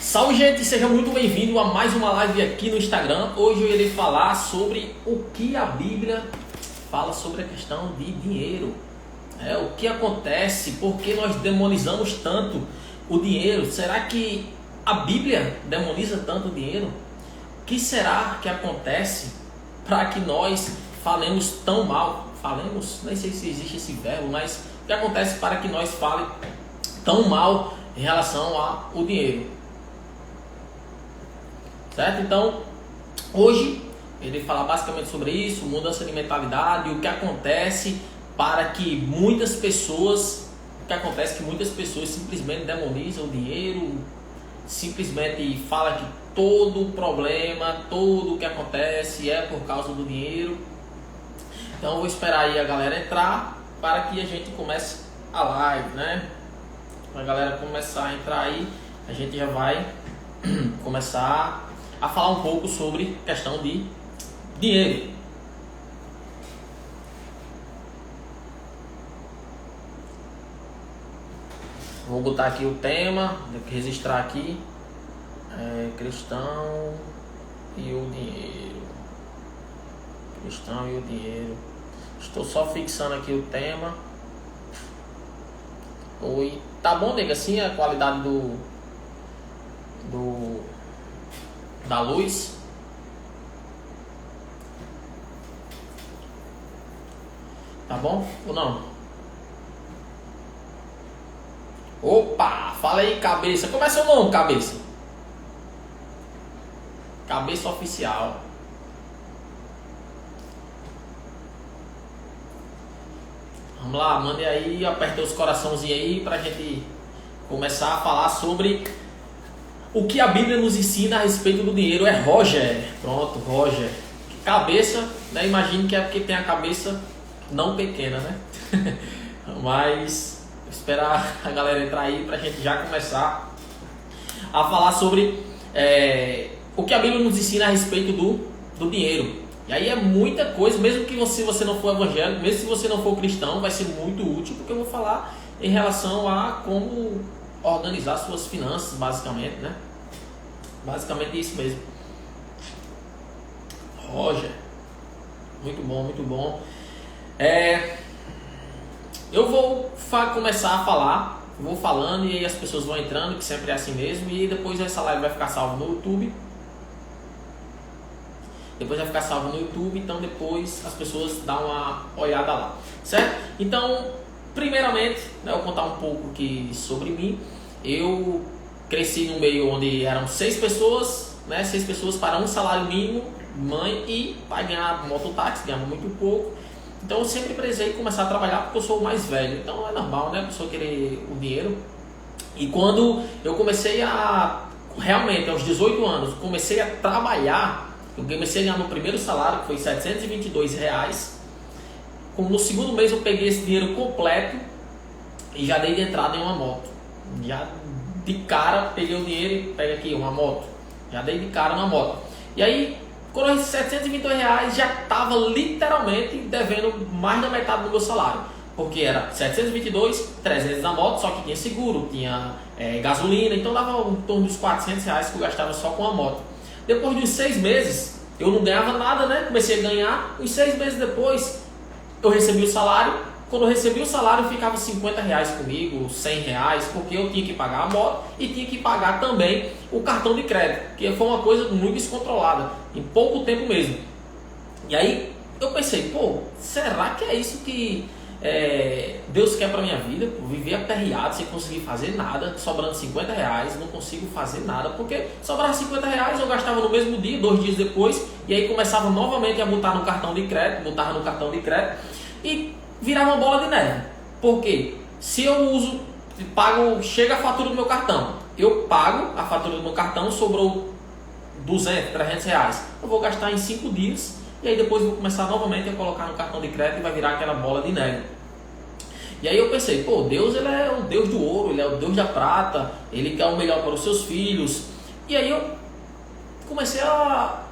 Salve, gente, seja muito bem-vindo a mais uma live aqui no Instagram. Hoje eu irei falar sobre o que a Bíblia fala sobre a questão de dinheiro. O que acontece, por que nós demonizamos tanto o dinheiro? Será que a Bíblia demoniza tanto o dinheiro? O que será que acontece para que nós falemos tão mal? Falemos, nem sei se existe esse verbo, mas o que acontece para que nós falemos tão mal em relação ao dinheiro? Certo? Então, hoje eu irei falar basicamente sobre isso, mudança de mentalidade, o que acontece para que muitas pessoas, simplesmente demonizam o dinheiro, simplesmente falam que todo o problema, tudo o que acontece é por causa do dinheiro. Então eu vou esperar aí a galera entrar para que a gente comece a live, né? A galera começar a entrar aí, a gente já vai começar a falar um pouco sobre questão de dinheiro. Vou botar aqui o tema, tenho que registrar aqui, cristão e o dinheiro. Cristão e o dinheiro. Estou só fixando aqui o tema. Oi, tá bom, nega? Assim a qualidade da luz. Tá bom ou não? Opa, fala aí, cabeça. Como é seu nome, cabeça? Cabeça oficial. Vamos lá, mande aí, aperta os coraçãozinhos aí pra gente começar a falar sobre o que a Bíblia nos ensina a respeito do dinheiro. É Roger. Pronto, Roger. Cabeça, né? Imagino que é porque tem a cabeça não pequena, né? Mas esperar a galera entrar aí pra gente já começar a falar sobre o que a Bíblia nos ensina a respeito do dinheiro. E aí é muita coisa, mesmo que você não for evangélico, mesmo se você não for cristão, vai ser muito útil, porque eu vou falar em relação a como organizar suas finanças, basicamente, né? Basicamente isso mesmo. Roger, muito bom, muito bom. Eu vou começar a falar, vou falando e aí as pessoas vão entrando, que sempre é assim mesmo, e depois essa live vai ficar salva no YouTube. Então depois as pessoas dão uma olhada lá, certo? Então, primeiramente, né, eu vou contar um pouco aqui sobre mim. Eu cresci num meio onde eram 6 pessoas, né? 6 pessoas para um salário mínimo, mãe e pai ganhava mototáxi, ganhava muito pouco. Então eu sempre precisei começar a trabalhar porque eu sou o mais velho. Então é normal, né? A pessoa querer o dinheiro. E quando eu comecei realmente aos 18 anos, comecei a trabalhar, eu comecei a ganhar meu primeiro salário, que foi R$722. No segundo mês eu peguei esse dinheiro completo e já dei de entrada em uma moto. Já de cara peguei o dinheiro e pega aqui uma moto. Já dei de cara na moto. E aí, quando eu recebi R$722, já estava literalmente devendo mais da metade do meu salário. Porque era 722, 300 na moto, só que tinha seguro, tinha gasolina, então dava em torno dos R$400 que eu gastava só com a moto. Depois de uns 6 meses, eu não ganhava nada, né? Comecei a ganhar. Uns 6 meses depois, eu recebi o salário. Quando eu recebi o salário, ficava R$50 comigo, R$100, porque eu tinha que pagar a moto e tinha que pagar também o cartão de crédito, que foi uma coisa muito descontrolada, em pouco tempo mesmo. E aí eu pensei, será que é isso que Deus quer para minha vida? Viver aperreado sem conseguir fazer nada, sobrando R$50, não consigo fazer nada, porque sobrava R$50, eu gastava no mesmo dia, 2 dias depois, e aí começava novamente a botar no cartão de crédito, e virava uma bola de neve. Porque se eu chega a fatura do meu cartão, eu pago a fatura do meu cartão, sobrou R$200, R$300, eu vou gastar em 5 dias, e aí depois vou começar novamente a colocar no cartão de crédito e vai virar aquela bola de neve. E aí eu pensei, Deus, ele é o Deus do ouro, ele é o Deus da prata, ele quer o melhor para os seus filhos. E aí eu comecei a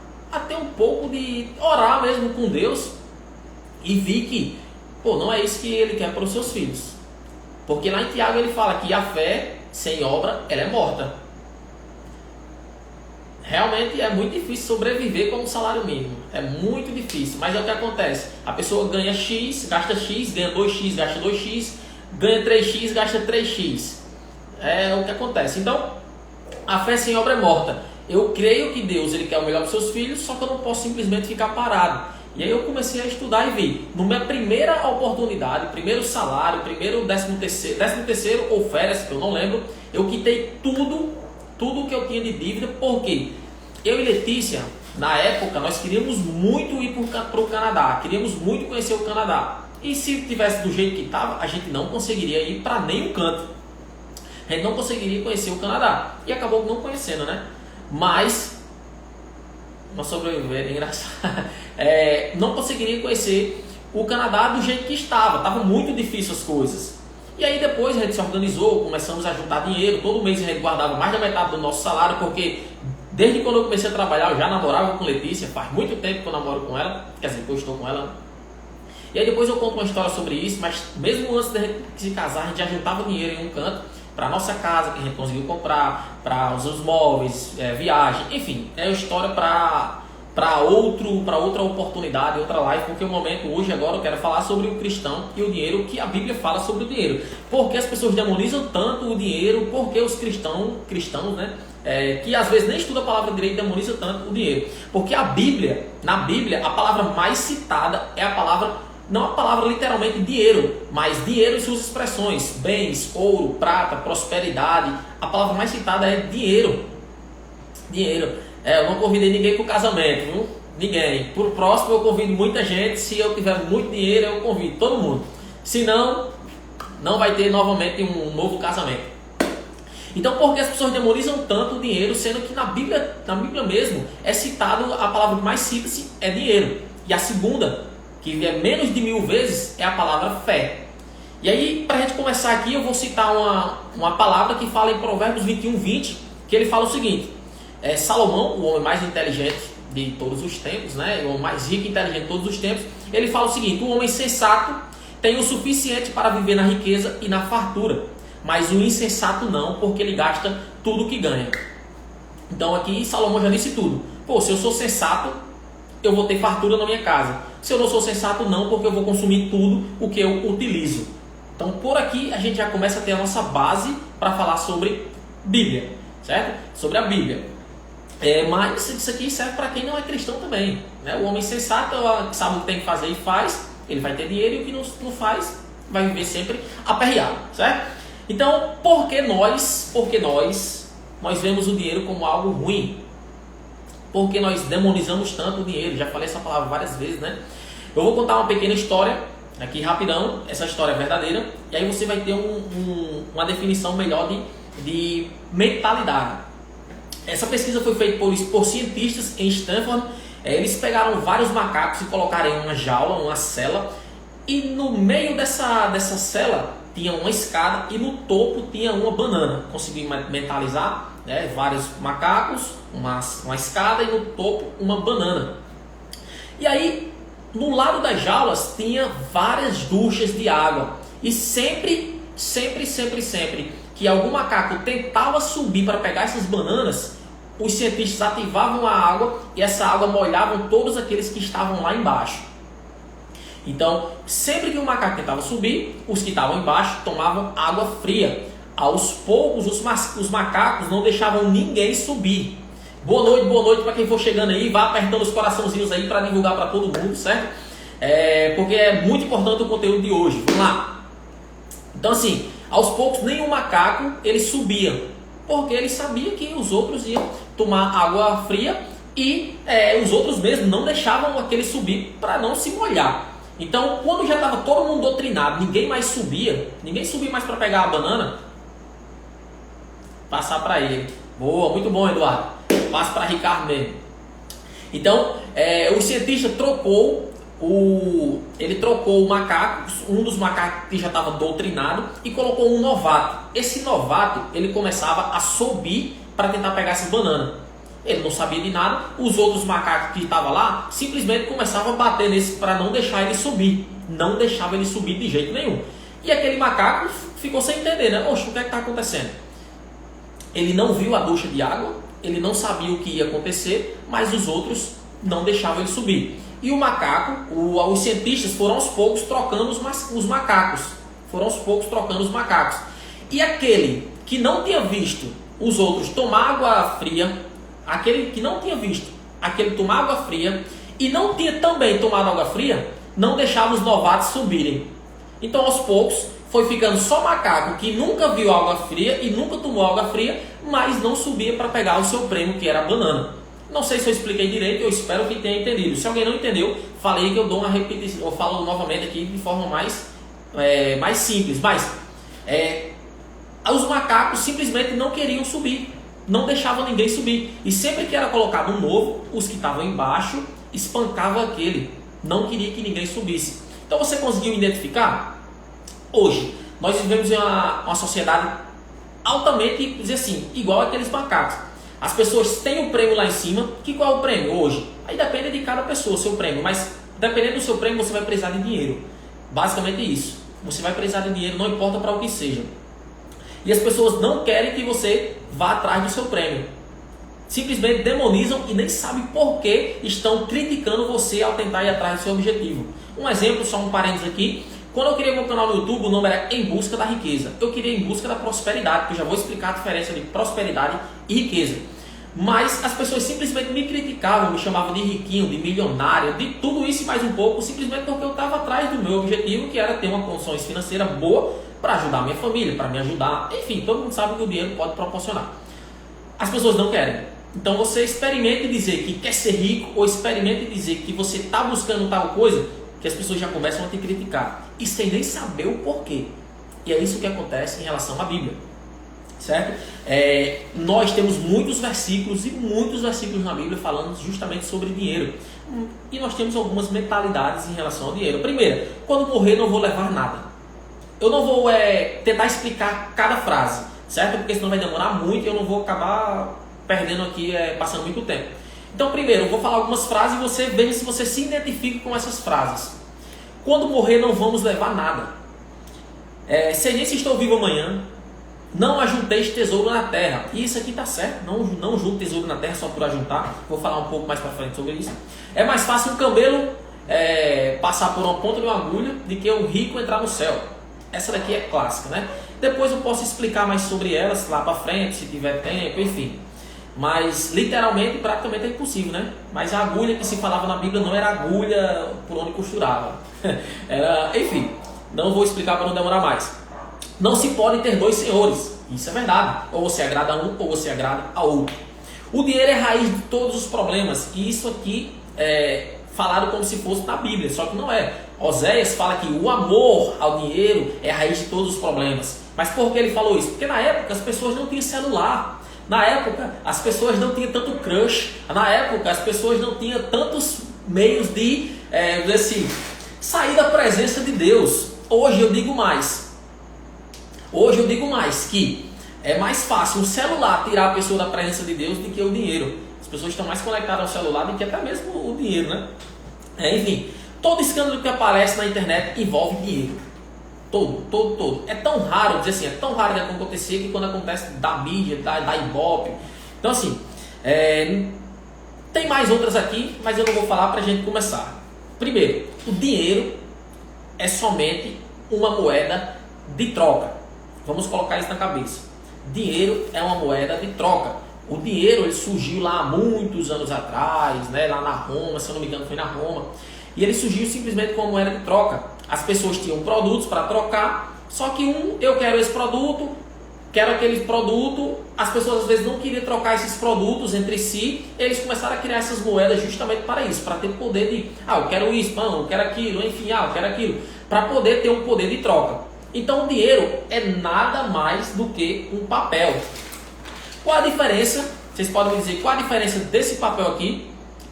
ter um pouco de orar mesmo com Deus e vi que não é isso que ele quer para os seus filhos. Porque lá em Tiago ele fala que a fé sem obra, ela é morta. Realmente é muito difícil sobreviver com um salário mínimo. É muito difícil, mas é o que acontece. A pessoa ganha X, gasta X, ganha 2X, gasta 2X, ganha 3X, gasta 3X. É o que acontece. Então, a fé sem obra é morta. Eu creio que Deus ele quer o melhor para os seus filhos, só que eu não posso simplesmente ficar parado. E aí eu comecei a estudar e vi. Na minha primeira oportunidade, primeiro salário, primeiro 13º ou férias, que eu não lembro, eu quitei tudo que eu tinha de dívida, porque eu e Letícia, na época, nós queríamos muito ir para o Canadá, queríamos muito conhecer o Canadá. E se tivesse do jeito que estava, a gente não conseguiria ir para nenhum canto. A gente não conseguiria conhecer o Canadá. E acabou não conhecendo, né? Mas, não sobreviver, é engraçado. Não conseguiria conhecer o Canadá do jeito que estava muito difícil as coisas. E aí depois a gente se organizou, começamos a juntar dinheiro, todo mês a gente guardava mais da metade do nosso salário, porque desde quando eu comecei a trabalhar eu já namorava com Letícia, faz muito tempo que eu namoro com ela, quer dizer, que eu estou com ela. E aí depois eu conto uma história sobre isso, mas mesmo antes de a gente se casar, a gente já juntava dinheiro em um canto, para nossa casa que a gente conseguiu comprar, para os móveis, viagem, enfim, é uma história para outra oportunidade, outra live, porque o momento hoje, agora eu quero falar sobre o cristão e o dinheiro, que a Bíblia fala sobre o dinheiro. Por que as pessoas demonizam tanto o dinheiro? Por que os cristãos, né, que às vezes nem estudam a palavra direito, demonizam tanto o dinheiro? Porque na Bíblia, a palavra mais citada é a palavra, não a palavra literalmente dinheiro, mas dinheiro e suas expressões, bens, ouro, prata, prosperidade. A palavra mais citada é dinheiro. Dinheiro. Eu não convidei ninguém para o casamento, viu? Ninguém. Por próximo eu convido muita gente. Se eu tiver muito dinheiro, eu convido todo mundo. Se não, não vai ter novamente um novo casamento. Então, por que as pessoas demonizam tanto o dinheiro, sendo que na Bíblia mesmo é citado, a palavra que mais cita-se é dinheiro. E a segunda, que é menos de 1000 vezes, é a palavra fé. E aí, para a gente começar aqui, eu vou citar uma palavra que fala em Provérbios 21:20, que ele fala o seguinte: Salomão, o homem mais inteligente de todos os tempos, né? O homem mais rico e inteligente de todos os tempos, ele fala o seguinte: o homem sensato tem o suficiente para viver na riqueza e na fartura, mas o insensato não, porque ele gasta tudo o que ganha. Então aqui Salomão já disse tudo. Se eu sou sensato, eu vou ter fartura na minha casa. Se eu não sou sensato, não, porque eu vou consumir tudo o que eu utilizo. Então por aqui a gente já começa a ter a nossa base para falar sobre Bíblia, certo? Sobre a Bíblia. Mas isso aqui serve para quem não é cristão também, né? O homem sensato sabe o que tem que fazer e faz, ele vai ter dinheiro, e o que não faz vai viver sempre aperreado, certo? Então, por que nós vemos o dinheiro como algo ruim? Por que nós demonizamos tanto o dinheiro? Já falei essa palavra várias vezes, né? Eu vou contar uma pequena história aqui rapidão, essa história é verdadeira, e aí você vai ter uma definição melhor de mentalidade. Essa pesquisa foi feita por cientistas em Stanford. Eles pegaram vários macacos e colocaram em uma jaula, uma cela, e no meio dessa cela tinha uma escada e no topo tinha uma banana. Consegui mentalizar, né? Vários macacos, uma escada e no topo uma banana. E aí, no lado das jaulas tinha várias duchas de água. E sempre que algum macaco tentava subir para pegar essas bananas, os cientistas ativavam a água e essa água molhava todos aqueles que estavam lá embaixo. Então, sempre que o macaco tentava subir, os que estavam embaixo tomavam água fria. Aos poucos, os macacos não deixavam ninguém subir. Boa noite para quem for chegando aí. Vá apertando os coraçãozinhos aí para divulgar para todo mundo, certo? Porque é muito importante o conteúdo de hoje. Vamos lá. Então, assim, aos poucos, nenhum macaco ele subia, porque ele sabia que os outros iam tomar água fria e os outros mesmo não deixavam aquele subir para não se molhar. Então, quando já estava todo mundo doutrinado, ninguém mais subia mais para pegar a banana, passar para ele. Boa, muito bom, Eduardo. Passa para Ricardo mesmo. Então, o cientista trocou o macaco, um dos macacos que já estava doutrinado, e colocou um novato. Esse novato, ele começava a subir para tentar pegar essa banana. Ele não sabia de nada. Os outros macacos que estavam lá simplesmente começavam a bater nesse para não deixar ele subir. Não deixava ele subir de jeito nenhum. E aquele macaco ficou sem entender, né? Oxe, o que é que está acontecendo? Ele não viu a ducha de água, ele não sabia o que ia acontecer, mas os outros não deixavam ele subir. E o macaco, os cientistas foram aos poucos trocando os macacos. Foram aos poucos trocando os macacos. E aquele que não tinha visto os outros tomar água fria, aquele que não tinha visto aquele tomar água fria e não tinha também tomado água fria, não deixava os novatos subirem. Então, aos poucos, foi ficando só macaco que nunca viu água fria e nunca tomou água fria, mas não subia para pegar o seu prêmio, que era a banana. Não sei se eu expliquei direito, eu espero que tenha entendido. Se alguém não entendeu, falei que eu dou uma repetição, eu falo novamente aqui de forma mais simples. Mas os macacos simplesmente não queriam subir, não deixavam ninguém subir. E sempre que era colocado um novo, os que estavam embaixo espancavam aquele, não queria que ninguém subisse. Então você conseguiu identificar? Hoje, nós vivemos em uma sociedade altamente, dizer assim, igual aqueles macacos. As pessoas têm o prêmio lá em cima. Qual é o prêmio hoje? Aí depende de cada pessoa o seu prêmio, mas dependendo do seu prêmio você vai precisar de dinheiro. Basicamente isso. Você vai precisar de dinheiro, não importa para o que seja. E as pessoas não querem que você vá atrás do seu prêmio. Simplesmente demonizam e nem sabem por que estão criticando você ao tentar ir atrás do seu objetivo. Um exemplo, só um parênteses aqui. Quando eu criei meu canal no YouTube, o nome era Em Busca da Riqueza. Eu queria Em Busca da Prosperidade, porque eu já vou explicar a diferença de prosperidade e riqueza. Mas as pessoas simplesmente me criticavam, me chamavam de riquinho, de milionário, de tudo isso e mais um pouco, simplesmente porque eu estava atrás do meu objetivo, que era ter uma condições financeiras boa para ajudar a minha família, para me ajudar. Enfim, todo mundo sabe que o dinheiro pode proporcionar. As pessoas não querem. Então você experimente dizer que quer ser rico, ou experimente dizer que você está buscando tal coisa, que as pessoas já começam a te criticar, e sem nem saber o porquê. E é isso que acontece em relação à Bíblia, certo? Nós temos muitos versículos e muitos versículos na Bíblia falando justamente sobre dinheiro, e nós temos algumas mentalidades em relação ao dinheiro. Primeiro, quando morrer não vou levar nada. Eu não vou tentar explicar cada frase, certo? Porque senão vai demorar muito e eu não vou acabar perdendo aqui, passando muito tempo. Então, primeiro, eu vou falar algumas frases e você veja se você se identifica com essas frases. Quando morrer, não vamos levar nada. Sei nem se estou vivo amanhã. Não ajunteis tesouro na terra. E isso aqui está certo. Não junte tesouro na terra só por ajuntar. Vou falar um pouco mais para frente sobre isso. É mais fácil um camelo passar por uma ponta de uma agulha do que um rico entrar no céu. Essa daqui é clássica, né? Depois eu posso explicar mais sobre elas lá para frente, se tiver tempo, enfim. Mas literalmente, praticamente é impossível, né? Mas a agulha que se falava na Bíblia não era agulha por onde costurava. Enfim, não vou explicar para não demorar mais. Não se pode ter dois senhores. Isso é verdade. Ou você agrada a um, ou você agrada a outro. O dinheiro é a raiz de todos os problemas. E isso aqui é falado como se fosse na Bíblia, só que não é. Oséias fala que o amor ao dinheiro é a raiz de todos os problemas. Mas por que ele falou isso? Porque na época as pessoas não tinham celular. Na época, as pessoas não tinham tanto crush. Na época, as pessoas não tinham tantos meios de sair da presença de Deus. Hoje eu digo mais. Que é mais fácil um celular tirar a pessoa da presença de Deus do que o dinheiro. As pessoas estão mais conectadas ao celular do que até mesmo o dinheiro, né? Enfim, todo escândalo que aparece na internet envolve dinheiro. Todo. É tão raro, dizer assim, é tão raro de acontecer que quando acontece da mídia, da Ibope. Então assim, tem mais outras aqui, mas eu não vou falar para a gente começar. Primeiro, o dinheiro é somente uma moeda de troca. Vamos colocar isso na cabeça. Dinheiro é uma moeda de troca. O dinheiro ele surgiu lá há muitos anos atrás, né, lá na Roma, se eu não me engano foi na Roma. E ele surgiu simplesmente como moeda de troca. As pessoas tinham produtos para trocar, só que eu quero esse produto, quero aquele produto. As pessoas às vezes não queriam trocar esses produtos entre si. Eles começaram a criar essas moedas justamente para isso, para ter poder de, eu quero isso, não, eu quero aquilo, enfim, eu quero aquilo, para poder ter um poder de troca. Então o dinheiro é nada mais do que um papel. Qual a diferença? Vocês podem me dizer qual a diferença desse papel aqui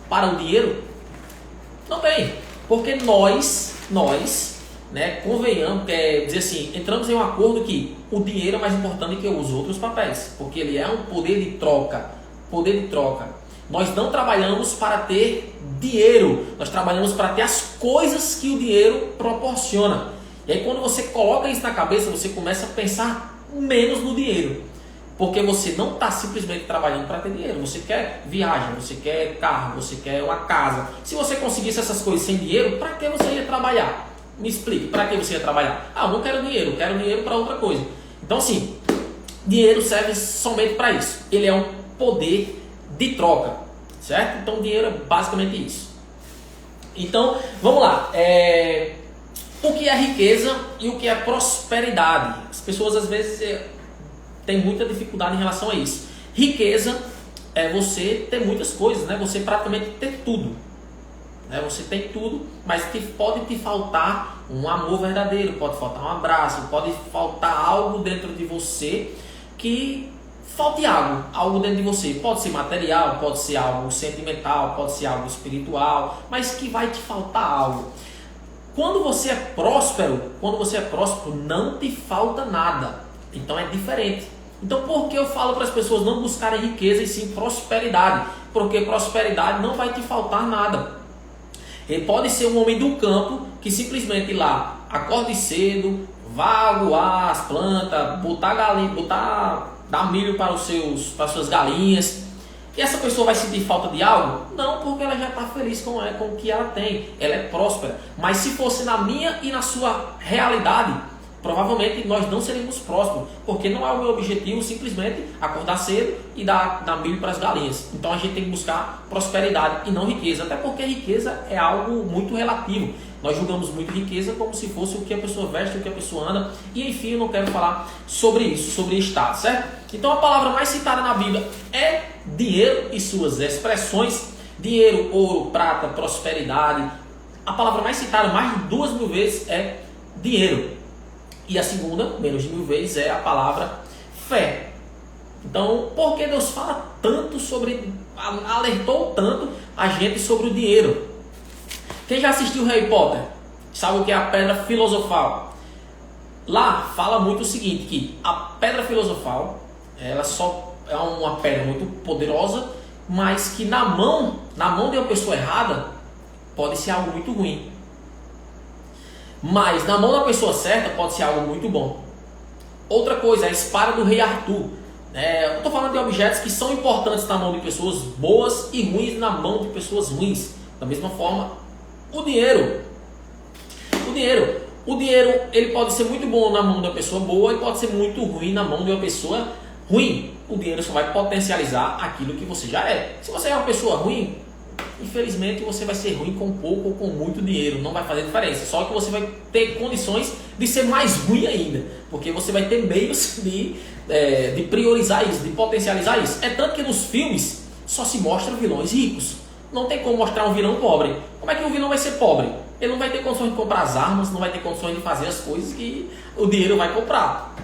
para o dinheiro? Não tem, porque nós, né, convenhamos, dizer assim, entramos em um acordo que o dinheiro é mais importante que os outros papéis, porque ele é um poder de troca. Nós não trabalhamos para ter dinheiro, nós trabalhamos para ter as coisas que o dinheiro proporciona. E aí quando você coloca isso na cabeça, você começa a pensar menos no dinheiro. Porque você não está simplesmente trabalhando para ter dinheiro. Você quer viagem, você quer carro, você quer uma casa. Se você conseguisse essas coisas sem dinheiro, para que você ia trabalhar? Me explique, para que você ia trabalhar? Ah, eu não quero dinheiro, eu quero dinheiro para outra coisa. Então, sim, dinheiro serve somente para isso. Ele é um poder de troca, certo? Então, dinheiro é basicamente isso. Então, vamos lá. O que é riqueza e o que é prosperidade? As pessoas, às vezes, têm muita dificuldade em relação a isso. Riqueza é você ter muitas coisas, né? Você praticamente ter tudo. Você tem tudo, mas pode te faltar um amor verdadeiro, pode faltar um abraço, pode faltar algo dentro de você que falte algo dentro de você. Pode ser material, pode ser algo sentimental, pode ser algo espiritual, mas que vai te faltar algo. Quando você é próspero, não te falta nada. Então é diferente. Então por que eu falo para as pessoas não buscarem riqueza e sim prosperidade? Porque prosperidade não vai te faltar nada. Ele pode ser um homem do campo que simplesmente lá acorde cedo, vá aguar as plantas, dar milho para as suas galinhas. E essa pessoa vai sentir falta de algo? Não, porque ela já está feliz com o que ela tem. Ela é próspera. Mas se fosse na minha e na sua realidade, provavelmente nós não seríamos prósperos, porque não é o meu objetivo simplesmente acordar cedo e dar milho para as galinhas. Então a gente tem que buscar prosperidade e não riqueza, até porque riqueza é algo muito relativo. Nós julgamos muito riqueza como se fosse o que a pessoa veste, o que a pessoa anda, e enfim, eu não quero falar sobre isso, sobre estado, certo? Então a palavra mais citada na Bíblia é dinheiro e suas expressões: dinheiro, ouro, prata, prosperidade. A palavra mais citada mais de 2.000 vezes é dinheiro. E a segunda, menos de 1.000 vezes, é a palavra fé. Então, por que Deus fala tanto alertou tanto a gente sobre o dinheiro? Quem já assistiu Harry Potter sabe o que é a pedra filosofal. Lá fala muito o seguinte, que a pedra filosofal, ela só é uma pedra muito poderosa, mas que na mão de uma pessoa errada, pode ser algo muito ruim. Mas na mão da pessoa certa pode ser algo muito bom. Outra coisa, a espada do rei Arthur. Eu estou falando de objetos que são importantes na mão de pessoas boas e ruins na mão de pessoas ruins. Da mesma forma, o dinheiro. O dinheiro ele pode ser muito bom na mão de uma pessoa boa e pode ser muito ruim na mão de uma pessoa ruim. O dinheiro só vai potencializar aquilo que você já é. Se você é uma pessoa ruim, infelizmente você vai ser ruim com pouco ou com muito dinheiro, não vai fazer diferença, só que você vai ter condições de ser mais ruim ainda, porque você vai ter meios de priorizar isso, de potencializar isso. É tanto que nos filmes só se mostram vilões ricos, não tem como mostrar um vilão pobre. Como é que um vilão vai ser pobre? Ele não vai ter condições de comprar as armas, não vai ter condições de fazer as coisas que o dinheiro vai comprar.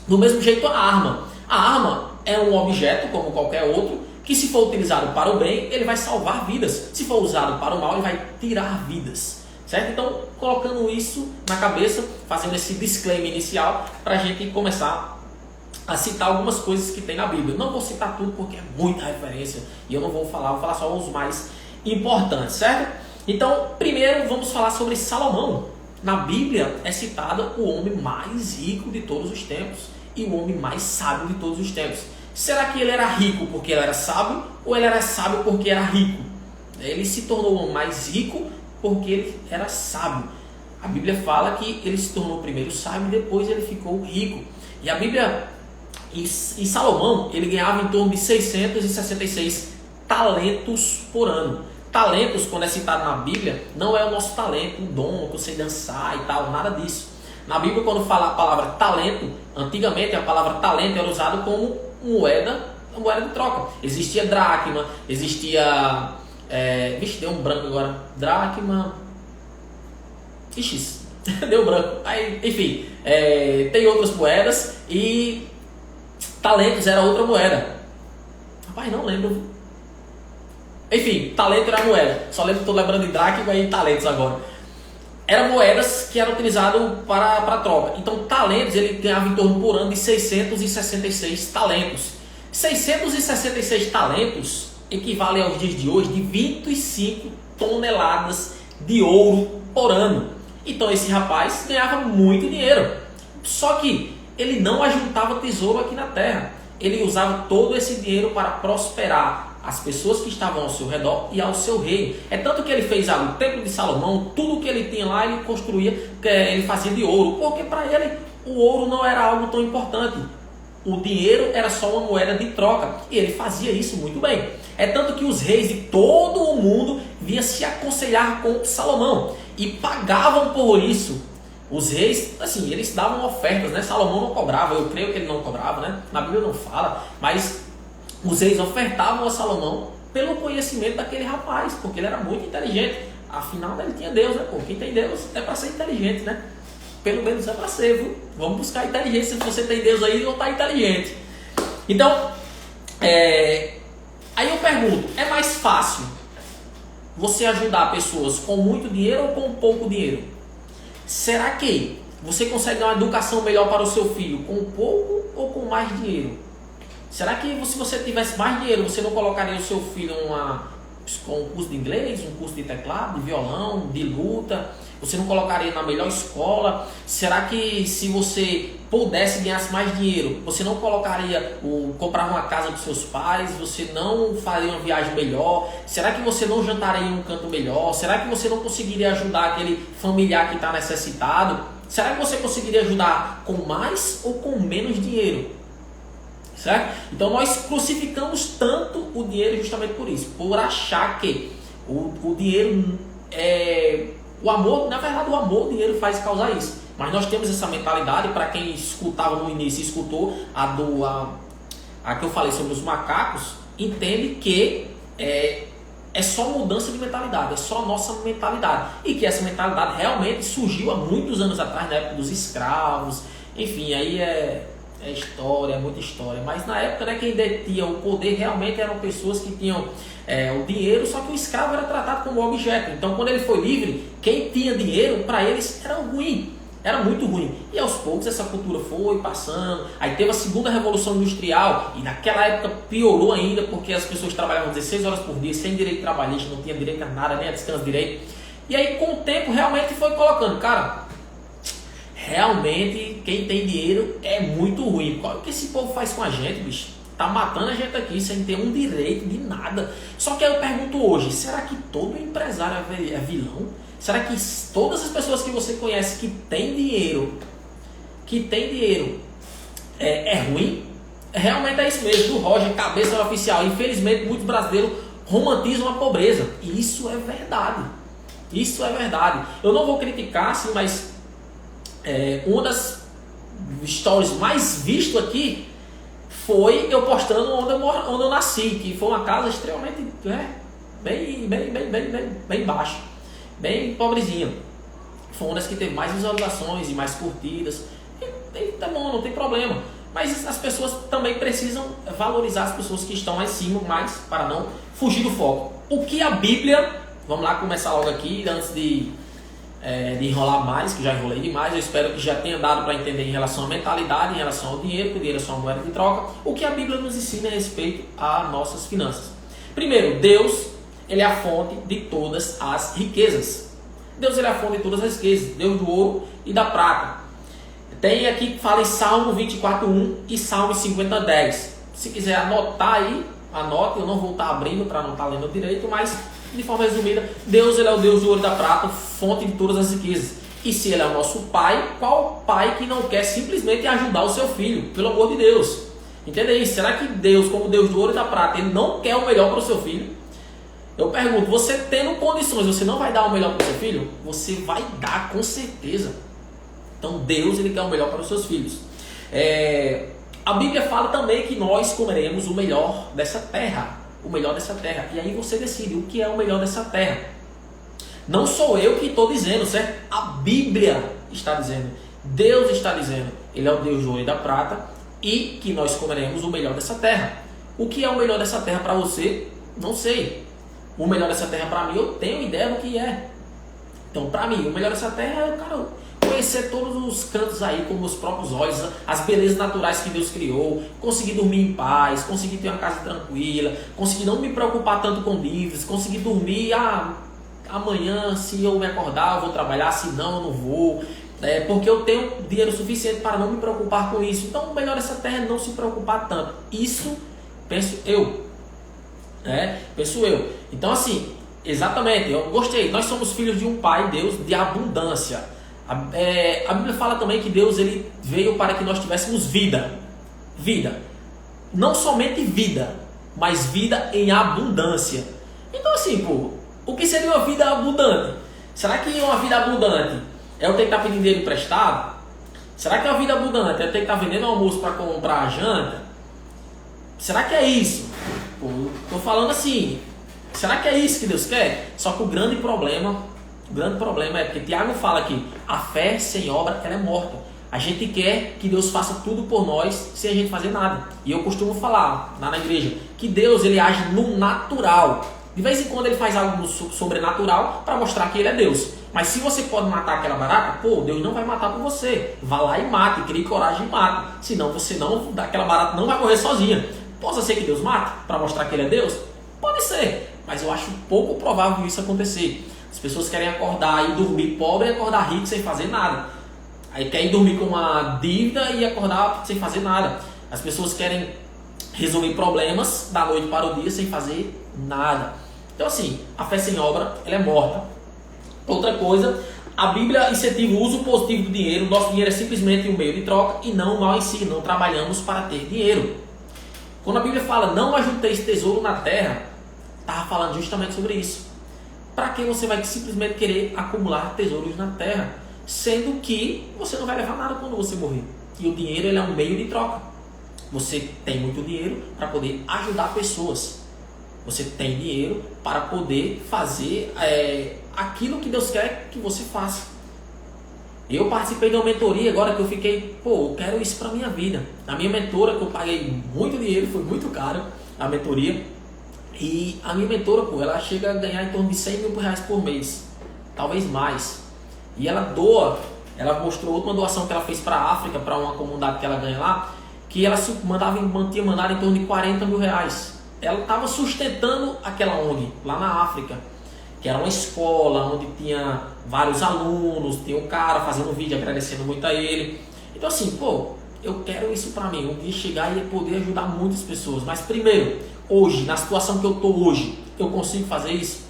Do mesmo jeito a arma é um objeto como qualquer outro, que se for utilizado para o bem, ele vai salvar vidas. Se for usado para o mal, ele vai tirar vidas. Certo? Então, colocando isso na cabeça, fazendo esse disclaimer inicial, para a gente começar a citar algumas coisas que tem na Bíblia. Não vou citar tudo porque é muita referência, e eu não vou falar só os mais importantes, certo? Então, primeiro vamos falar sobre Salomão. Na Bíblia é citado o homem mais rico de todos os tempos e o homem mais sábio de todos os tempos. Será que ele era rico porque ele era sábio ou ele era sábio porque era rico? Ele se tornou o homem mais rico porque ele era sábio. A Bíblia fala que ele se tornou primeiro sábio e depois ele ficou rico. E a Bíblia, em Salomão, ele ganhava em torno de 666 talentos por ano. Talentos, quando é citado na Bíblia, não é o nosso talento, um dom, que eu sei dançar e tal, nada disso. Na Bíblia, quando fala a palavra talento, antigamente a palavra talento era usada como moeda de troca. Existia dracma, existia... deu um branco agora. Dracma... deu branco. Aí, enfim, tem outras moedas e talentos era outra moeda. Rapaz, não lembro. Enfim, talento era moeda. Só lembro que estou lembrando de dracma e talentos agora. Eram moedas que eram utilizadas para troca. Então, talentos, ele ganhava em torno por ano de 666 talentos. 666 talentos equivale aos dias de hoje de 25 toneladas de ouro por ano. Então, esse rapaz ganhava muito dinheiro. Só que ele não ajuntava tesouro aqui na terra. ele usava todo esse dinheiro para prosperar as pessoas que estavam ao seu redor e ao seu reino. É tanto que ele fez ali o Templo de Salomão, tudo que ele tinha lá ele construía, ele fazia de ouro, porque para ele o ouro não era algo tão importante. O dinheiro era só uma moeda de troca e ele fazia isso muito bem. É tanto que os reis de todo o mundo vinham se aconselhar com Salomão e pagavam por isso. Os reis, assim, eles davam ofertas, né? Salomão não cobrava, eu creio que ele não cobrava, né? Na Bíblia não fala, mas os reis ofertavam a Salomão pelo conhecimento daquele rapaz, porque ele era muito inteligente. Afinal, ele tinha Deus, né? Pô, quem tem Deus é para ser inteligente, né? Pelo menos é para ser, viu? Vamos buscar inteligência. Se você tem Deus aí, não está inteligente. Então, aí eu pergunto, é mais fácil você ajudar pessoas com muito dinheiro ou com pouco dinheiro? Será que você consegue dar uma educação melhor para o seu filho com pouco ou com mais dinheiro? Será que se você tivesse mais dinheiro, você não colocaria o seu filho com um curso de inglês, um curso de teclado, de violão, de luta? Você não colocaria na melhor escola? Será que se você pudesse ganhar mais dinheiro, você não colocaria comprar uma casa dos seus pais? Você não faria uma viagem melhor? Será que você não jantaria em um canto melhor? Será que você não conseguiria ajudar aquele familiar que está necessitado? Será que você conseguiria ajudar com mais ou com menos dinheiro? Certo? Então nós crucificamos tanto o dinheiro justamente por isso, por achar que o dinheiro o amor, na verdade o amor, o dinheiro faz causar isso. Mas nós temos essa mentalidade, para quem escutava no início e escutou a que eu falei sobre os macacos, entende que é só mudança de mentalidade, é só a nossa mentalidade. E que essa mentalidade realmente surgiu há muitos anos atrás, na época dos escravos, enfim, aí é história, é muita história. Mas na época, né, quem detinha o poder realmente eram pessoas que tinham o dinheiro, só que o escravo era tratado como objeto. Então quando ele foi livre, quem tinha dinheiro, para eles era ruim, era muito ruim. E aos poucos essa cultura foi passando. Aí teve a segunda revolução industrial, e naquela época piorou ainda, porque as pessoas trabalhavam 16 horas por dia, sem direito trabalhista, não tinha direito a nada, nem a descanso direito. E aí com o tempo realmente foi colocando, cara, realmente quem tem dinheiro é muito ruim. O que esse povo faz com a gente, bicho? Tá matando a gente aqui sem ter um direito de nada. Só que aí eu pergunto hoje, será que todo empresário é vilão? Será que todas as pessoas que você conhece que tem dinheiro, é ruim? Realmente é isso mesmo, do Roger, cabeça oficial. Infelizmente muitos brasileiros romantizam a pobreza. E isso é verdade. Isso é verdade. Eu não vou criticar, assim, mas uma das stories mais vistas aqui foi eu postando onde eu nasci, que foi uma casa extremamente bem baixa, bem pobrezinha. Foi uma das que teve mais visualizações e mais curtidas. E tá bom, não tem problema. Mas as pessoas também precisam valorizar as pessoas que estão lá em cima, mais para não fugir do foco. O que a Bíblia, vamos lá começar logo aqui, antes de enrolar mais, que já enrolei demais. Eu espero que já tenha dado para entender em relação à mentalidade, em relação ao dinheiro, porque o dinheiro é só uma moeda de troca, o que a Bíblia nos ensina a respeito às nossas finanças. Primeiro, Deus, ele é a fonte de todas as riquezas. Deus, ele é a fonte de todas as riquezas, Deus do ouro e da prata. Tem aqui que fala em Salmo 24:1 e Salmo 50:10. Se quiser anotar aí, anote. Eu não vou estar abrindo para não estar lendo direito, mas de forma resumida, Deus, ele é o Deus do ouro e da prata, fonte de todas as riquezas. E se ele é o nosso pai, qual pai que não quer simplesmente ajudar o seu filho? Pelo amor de Deus. Entende isso? Será que Deus, como Deus do ouro e da prata, ele não quer o melhor para o seu filho? Eu pergunto, você tendo condições, você não vai dar o melhor para o seu filho? Você vai dar, com certeza. Então Deus, ele quer o melhor para os seus filhos. A Bíblia fala também que nós comeremos o melhor dessa terra. O melhor dessa terra. E aí você decide o que é o melhor dessa terra. Não sou eu que estou dizendo, certo? A Bíblia está dizendo. Deus está dizendo. Ele é o Deus do ouro e da prata. E que nós comeremos o melhor dessa terra. O que é o melhor dessa terra para você? Não sei. O melhor dessa terra para mim, eu tenho ideia do que é. Então, para mim, o melhor dessa terra é, cara, conhecer todos os cantos aí com meus próprios olhos, as belezas naturais que Deus criou, conseguir dormir em paz, conseguir ter uma casa tranquila, conseguir não me preocupar tanto com dívidas, conseguir dormir, amanhã se eu me acordar eu vou trabalhar, se não eu não vou. porque eu tenho dinheiro suficiente para não me preocupar com isso. Então, melhor essa terra é não se preocupar tanto. Isso penso eu. Penso eu. Então, assim, exatamente, eu gostei. Nós somos filhos de um Pai, Deus, de abundância. A Bíblia fala também que Deus ele veio para que nós tivéssemos vida. Vida. Não somente vida, mas vida em abundância. Então, assim, pô, o que seria uma vida abundante? Será que uma vida abundante é eu ter que estar pedindo dinheiro emprestado? Será que uma vida abundante é eu ter que estar vendendo almoço para comprar a janta? Será que é isso? Pô, tô falando assim, será que é isso que Deus quer? Só que o grande problema é porque Tiago fala que a fé sem obra ela é morta. A gente quer que Deus faça tudo por nós sem a gente fazer nada. E eu costumo falar lá na igreja que Deus ele age no natural. De vez em quando ele faz algo no sobrenatural para mostrar que ele é Deus. Mas se você pode matar aquela barata, pô, Deus não vai matar por você. Vá lá e mate, crie coragem e mate. Senão você não, aquela barata não vai correr sozinha. Possa ser que Deus mate para mostrar que ele é Deus? Pode ser, mas eu acho pouco provável isso acontecer. As pessoas querem acordar e dormir pobre e acordar rico sem fazer nada. Aí querem dormir com uma dívida e acordar sem fazer nada. As pessoas querem resolver problemas da noite para o dia sem fazer nada. Então assim, a fé sem obra ela é morta. Outra coisa, a Bíblia incentiva o uso positivo do dinheiro. Nosso dinheiro é simplesmente um meio de troca e não o mal em si. Não trabalhamos para ter dinheiro. Quando a Bíblia fala não ajunteis tesouro na terra, estava falando justamente sobre isso. Para que você vai simplesmente querer acumular tesouros na terra? Sendo que você não vai levar nada quando você morrer. E o dinheiro ele é um meio de troca. Você tem muito dinheiro para poder ajudar pessoas. Você tem dinheiro para poder fazer aquilo que Deus quer que você faça. Eu participei de uma mentoria agora que eu fiquei, eu quero isso para minha vida. A minha mentora, que eu paguei muito dinheiro, foi muito caro a mentoria. E a minha mentora, ela chega a ganhar em torno de 100 mil reais por mês. Talvez mais. E ela doa, ela mostrou outra doação que ela fez para a África, para uma comunidade que ela ganha lá, que ela tinha mandado em torno de 40 mil reais. Ela estava sustentando aquela ONG lá na África, que era uma escola onde tinha vários alunos, tinha um cara fazendo um vídeo agradecendo muito a ele. Então assim, eu quero isso para mim, um dia chegar e poder ajudar muitas pessoas. Mas primeiro, hoje, na situação que eu estou hoje, eu consigo fazer isso?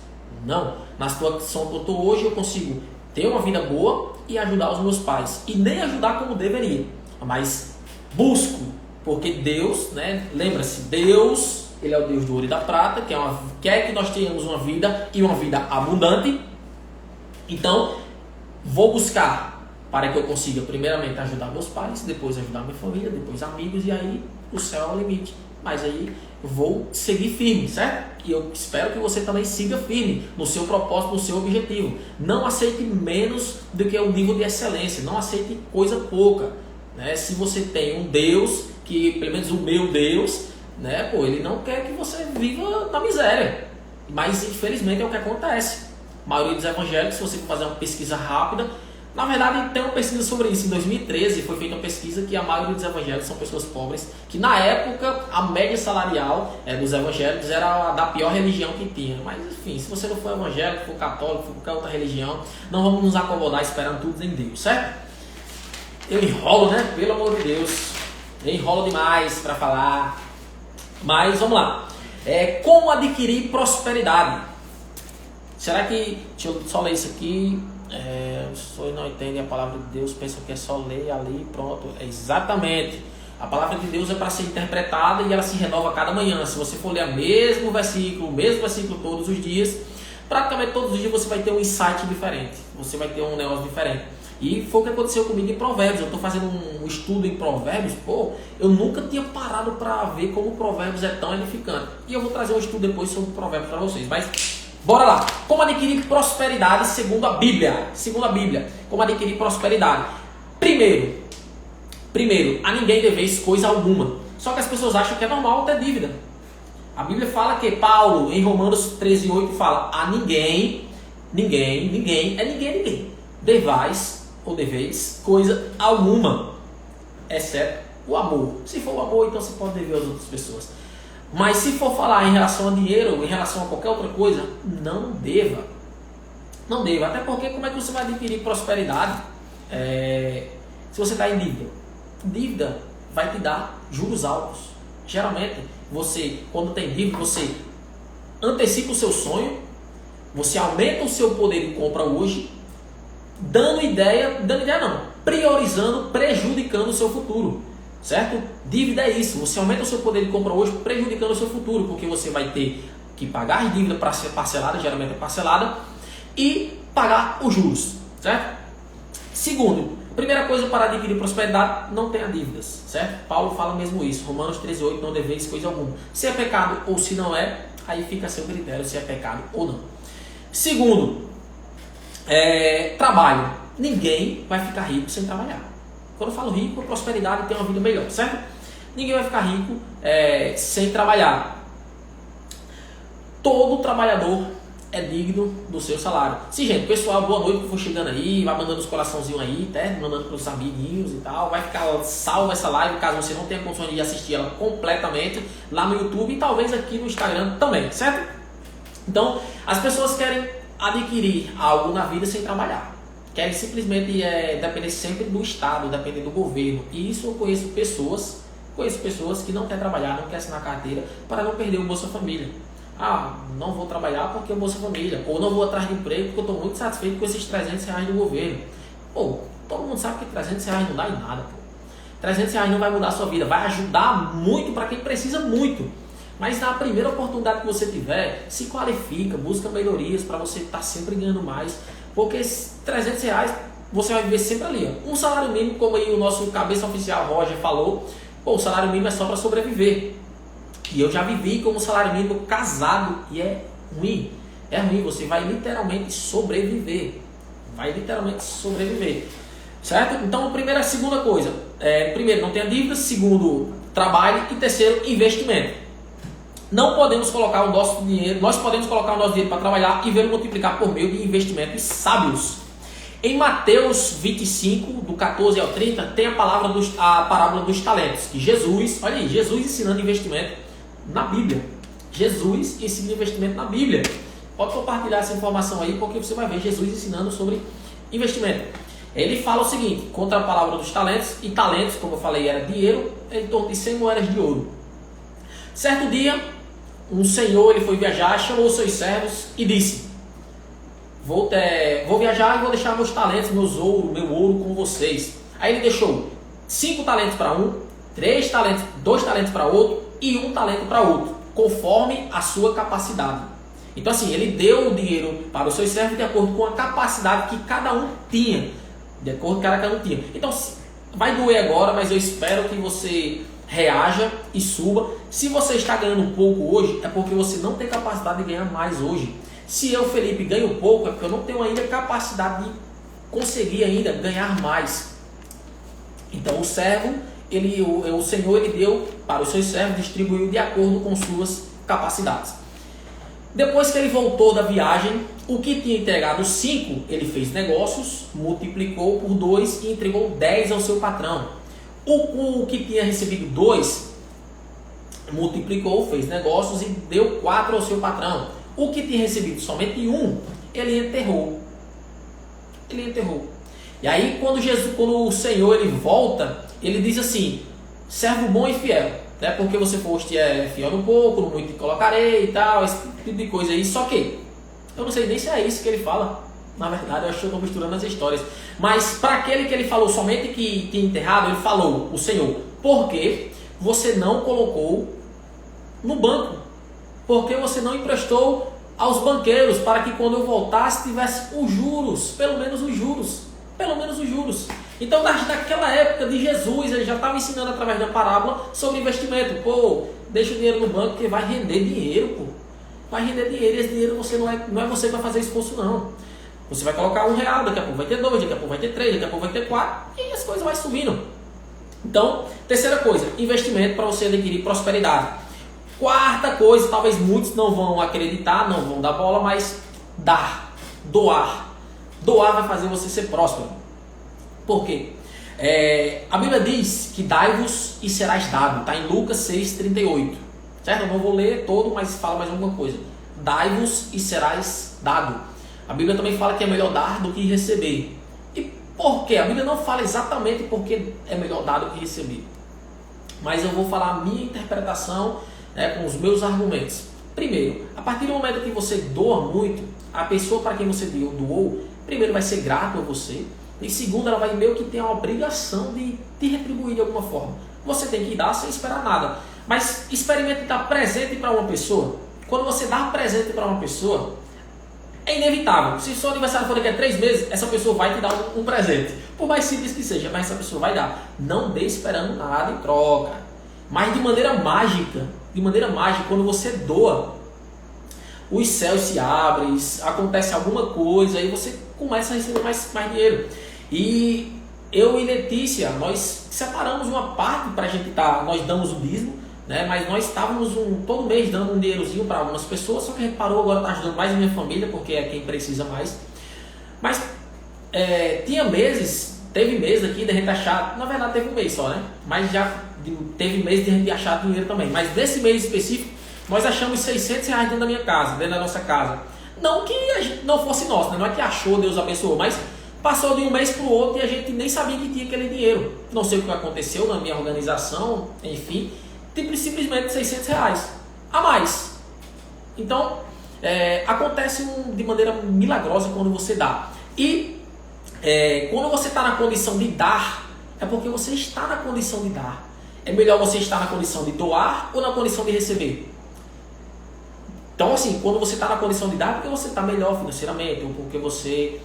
Não. Na situação que eu estou hoje, eu consigo ter uma vida boa e ajudar os meus pais. E nem ajudar como deveria, mas busco, porque Deus, lembra-se, Deus, Ele é o Deus do ouro e da prata, quer que nós tenhamos uma vida e uma vida abundante. Então, vou buscar para que eu consiga primeiramente ajudar meus pais, depois ajudar minha família, depois amigos, e aí o céu é o limite. Mas aí eu vou seguir firme, certo? E eu espero que você também siga firme no seu propósito, no seu objetivo. Não aceite menos do que o nível de excelência. Não aceite coisa pouca. Se você tem um Deus, que pelo menos o meu Deus, Ele não quer que você viva na miséria. Mas infelizmente é o que acontece. A maioria dos evangélicos, se você for fazer uma pesquisa rápida, na verdade tem uma pesquisa sobre isso. Em 2013 foi feita uma pesquisa que a maioria dos evangélicos são pessoas pobres, que na época a média salarial dos evangélicos era a da pior religião que tinha. Mas enfim, se você não for evangélico, for católico, for qualquer outra religião, não vamos nos acomodar esperando tudo em Deus, certo? Eu enrolo, Pelo amor de Deus, eu enrolo demais para falar. Mas vamos lá. Como adquirir prosperidade? Será que... Deixa eu só ler isso aqui. Os pessoas não entendem a palavra de Deus, pensam que é só ler ali, pronto. Exatamente. A palavra de Deus é para ser interpretada e ela se renova a cada manhã. Se você for ler o mesmo versículo todos os dias, praticamente todos os dias você vai ter um insight diferente. Você vai ter um negócio diferente. E foi o que aconteceu comigo em Provérbios. Eu estou fazendo um estudo em Provérbios. Eu nunca tinha parado para ver como Provérbios é tão edificante. E eu vou trazer um estudo depois sobre Provérbios para vocês. Mas bora lá. Como adquirir prosperidade segundo a Bíblia? Segundo a Bíblia, como adquirir prosperidade? Primeiro, a ninguém deveis coisa alguma. Só que as pessoas acham que é normal ter dívida. A Bíblia fala que Paulo, em Romanos 13:8, fala a ninguém, deveis coisa alguma, exceto o amor. Se for o amor, então você pode dever às outras pessoas. Mas se for falar em relação a dinheiro, em relação a qualquer outra coisa, não deva. Não deva. Até porque como é que você vai adquirir prosperidade se você está em dívida, dívida vai te dar juros altos. Geralmente, você, quando tem dívida, você antecipa o seu sonho, você aumenta o seu poder de compra hoje, priorizando, prejudicando o seu futuro, certo? Dívida é isso, você aumenta o seu poder de compra hoje, prejudicando o seu futuro, porque você vai ter que pagar as dívidas para ser parcelada, geralmente é parcelada, e pagar os juros, certo? Segundo, primeira coisa para adquirir prosperidade, não tenha dívidas, certo? Paulo fala mesmo isso, Romanos 13:8, não deveis coisa alguma. Se é pecado ou se não é, aí fica a seu critério se é pecado ou não. Segundo, trabalho. Ninguém vai ficar rico sem trabalhar. Quando eu falo rico, prosperidade, tem uma vida melhor, certo? Ninguém vai ficar rico sem trabalhar. Todo trabalhador é digno do seu salário. Sim, gente, pessoal, boa noite que for chegando aí, vai mandando os coraçãozinhos aí, mandando para os amiguinhos e tal, vai ficar salva essa live, caso você não tenha condições de assistir ela completamente lá no YouTube e talvez aqui no Instagram também, certo? Então, as pessoas querem adquirir algo na vida sem trabalhar. Querem simplesmente depender sempre do Estado, depender do governo. E isso eu conheço pessoas que não querem trabalhar, não querem assinar carteira para não perder o Bolsa Família. Ah, não vou trabalhar porque o Bolsa Família. Ou não vou atrás de emprego porque eu estou muito satisfeito com esses R$300 do governo. Pô, todo mundo sabe que R$300 não dá em nada. Pô. R$300 não vai mudar a sua vida. Vai ajudar muito para quem precisa muito. Mas na primeira oportunidade que você tiver, se qualifica, busca melhorias para você estar sempre ganhando mais. Porque R$300 você vai viver sempre ali. Ó. Um salário mínimo, como aí o nosso cabeça oficial Roger falou, pô, o salário mínimo é só para sobreviver. E eu já vivi como salário mínimo casado e é ruim. É ruim, você vai literalmente sobreviver. Certo? Então, segunda coisa. Primeiro, não tenha dívidas. Segundo, trabalhe. E terceiro, investimento. Não podemos colocar o nosso dinheiro, nós podemos colocar o nosso dinheiro para trabalhar e vê-lo multiplicar por meio de investimentos sábios. Em Mateus 25, do 14 ao 30, tem a parábola dos talentos. Que Jesus, olha aí, Jesus ensinando investimento na Bíblia. Jesus ensina investimento na Bíblia. Pode compartilhar essa informação aí, porque você vai ver Jesus ensinando sobre investimento. Ele fala o seguinte, contra a palavra dos talentos, e talentos, como eu falei, era dinheiro, em torno de 100 moedas de ouro. Certo dia, um senhor ele foi viajar, chamou os seus servos e disse: vou viajar e vou deixar meus talentos, meu ouro com vocês. Aí ele deixou 5 talentos para um, 3 talentos, 2 talentos para outro e 1 talento para outro, conforme a sua capacidade. Então assim, ele deu o dinheiro para os seus servos de acordo com a capacidade que cada um tinha. De acordo com que cada um tinha. Então vai doer agora, mas eu espero que você reaja e suba. Se você está ganhando um pouco hoje, é porque você não tem capacidade de ganhar mais hoje. Se eu, Felipe, ganho pouco, é porque eu não tenho ainda capacidade de conseguir ainda ganhar mais. Então o servo, o Senhor, ele deu para os seus servos, distribuiu de acordo com suas capacidades. Depois que ele voltou da viagem, o que tinha entregado 5, ele fez negócios, multiplicou por 2 e entregou 10 ao seu patrão. O que tinha recebido 2, multiplicou, fez negócios e deu 4 ao seu patrão. O que tinha recebido somente 1, ele enterrou. E aí quando o Senhor ele volta, ele diz assim: servo bom e fiel, né? Porque você foste fiel no pouco, no muito te colocarei e tal, esse tipo de coisa aí. Só que eu não sei nem se é isso que ele fala. Na verdade, eu acho que eu estou misturando as histórias. Mas para aquele que ele falou somente que tinha enterrado, ele falou, o Senhor: porque você não colocou no banco? Porque você não emprestou aos banqueiros para que quando eu voltasse tivesse os juros, pelo menos os juros. Então, naquela época de Jesus, ele já estava ensinando através da parábola sobre investimento. Pô, deixa o dinheiro no banco que vai render dinheiro, pô. Vai render dinheiro, e esse dinheiro não é você que vai fazer esforço, não. Você vai colocar R$1, daqui a pouco vai ter 2, daqui a pouco vai ter 3, daqui a pouco vai ter 4, e as coisas vão subindo. Então, terceira coisa, investimento para você adquirir prosperidade. Quarta coisa, talvez muitos não vão acreditar, não vão dar bola, mas doar. Doar vai fazer você ser próspero. Por quê? A Bíblia diz que dai-vos e serás dado. Está em Lucas 6,38. Certo? Eu não vou ler todo, mas fala mais alguma coisa. Dai-vos e serás dado. A Bíblia também fala que é melhor dar do que receber. E Por quê? A Bíblia não fala exatamente porque é melhor dar do que receber. Mas eu vou falar a minha interpretação, né, com os meus argumentos. Primeiro, a partir do momento que você doa muito, a pessoa para quem você doou, primeiro vai ser grato a você. E segundo, ela vai meio que ter a obrigação de te retribuir de alguma forma. Você tem que dar sem esperar nada. Mas experimente dar presente para uma pessoa. Quando você dá presente para uma pessoa, é inevitável. Se seu aniversário for daqui a 3 meses, essa pessoa vai te dar um presente. Por mais simples que seja, mas essa pessoa vai dar. Não dê esperando nada em troca. Mas de maneira mágica, quando você doa, os céus se abrem, acontece alguma coisa e você começa a receber mais dinheiro. E eu e Letícia, nós separamos uma parte para a gente nós damos o dízimo, né? Mas nós estávamos todo mês dando um dinheirozinho para algumas pessoas, só que a gente parou agora, está ajudando mais a minha família, porque é quem precisa mais. Mas teve mês aqui de a gente achar, na verdade teve um mês só, né? Mas já teve mês de a gente achar dinheiro também. Mas nesse mês específico, nós achamos R$600 dentro da minha casa, dentro da nossa casa. Não que a gente não fosse nosso, né? Não é que achou, Deus abençoou, mas passou de um mês para o outro e a gente nem sabia que tinha aquele dinheiro. Não sei o que aconteceu na minha organização, enfim, simplesmente R$600 a mais. Então, acontece de maneira milagrosa quando você dá. E quando você está na condição de dar, é porque você está na condição de dar. É melhor você estar na condição de doar ou na condição de receber? Então, assim, quando você está na condição de dar, é porque você está melhor financeiramente, ou porque você...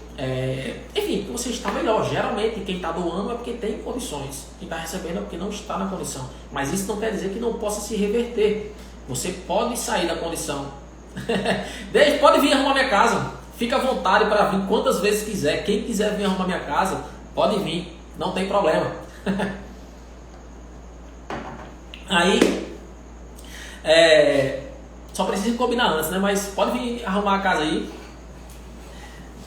enfim, porque você está melhor. Geralmente, quem está doando é porque tem condições. Quem está recebendo é porque não está na condição. Mas isso não quer dizer que não possa se reverter. Você pode sair da condição. Pode vir arrumar minha casa. Fica à vontade para vir quantas vezes quiser. Quem quiser vir arrumar minha casa, pode vir. Não tem problema. Aí, só precisa combinar antes, né? Mas pode vir arrumar a casa aí,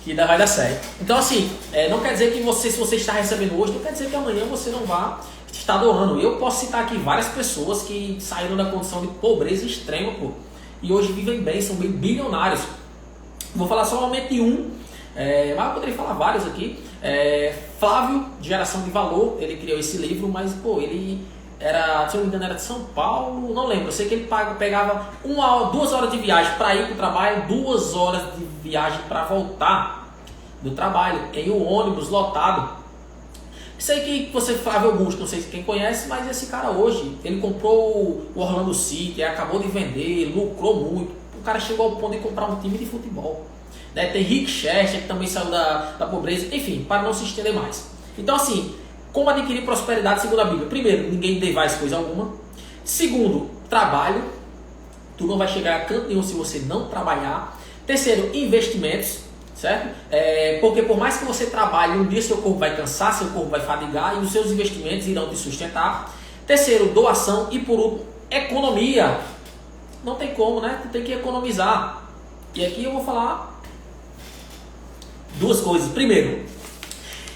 que vai dar certo. Então, assim, não quer dizer que se você está recebendo hoje, não quer dizer que amanhã você não vá estar doando. Eu posso citar aqui várias pessoas que saíram da condição de pobreza extrema, pô, e hoje vivem bem, são bem bilionários. Vou falar somente de um, mas eu poderia falar vários aqui. Flávio, de Geração de Valor, ele criou esse livro, mas, pô, ele... se eu não me engano, era de São Paulo, não lembro. Eu sei que ele pegava 2 horas de viagem para ir para o trabalho, 2 horas de viagem para voltar do trabalho, em um ônibus lotado. Sei que você, Flávio Augusto, não sei se quem conhece, mas esse cara hoje, ele comprou o Orlando City, acabou de vender, lucrou muito. O cara chegou ao ponto de comprar um time de futebol. Né? Tem Rick Chester, que também saiu da pobreza, enfim, para não se estender mais. Então, assim, como adquirir prosperidade segundo a Bíblia? Primeiro, ninguém devais coisa alguma. Segundo, trabalho. Tu não vai chegar a canto nenhum se você não trabalhar. Terceiro, investimentos, certo? Porque por mais que você trabalhe, um dia seu corpo vai cansar, seu corpo vai fadigar e os seus investimentos irão te sustentar. Terceiro, doação. E por último, economia. Não tem como, né? Tu tem que economizar. E aqui eu vou falar 2 coisas. Primeiro,